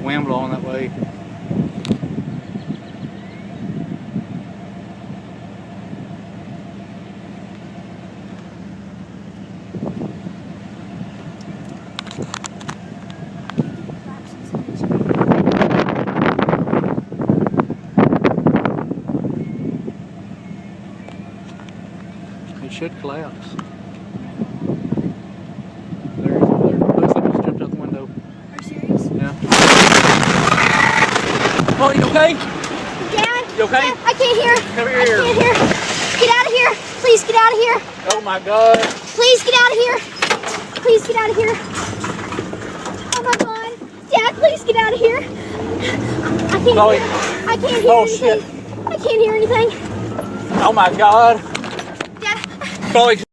the wind blowing that way. It should collapse. There, looks like it just jumped out the window. Are you serious? Yeah. Oh, you okay? Dad? You okay? Dad, I can't hear. Come here. I can't hear. Get out of here. Please get out of here. Oh my God. Please get out of here. Please get out of here. Oh my God. Dad, please get out of here. I can't Chloe. hear. I can't hear Oh, anything. shit. I can't hear anything. Oh my God. Dad. Chloe.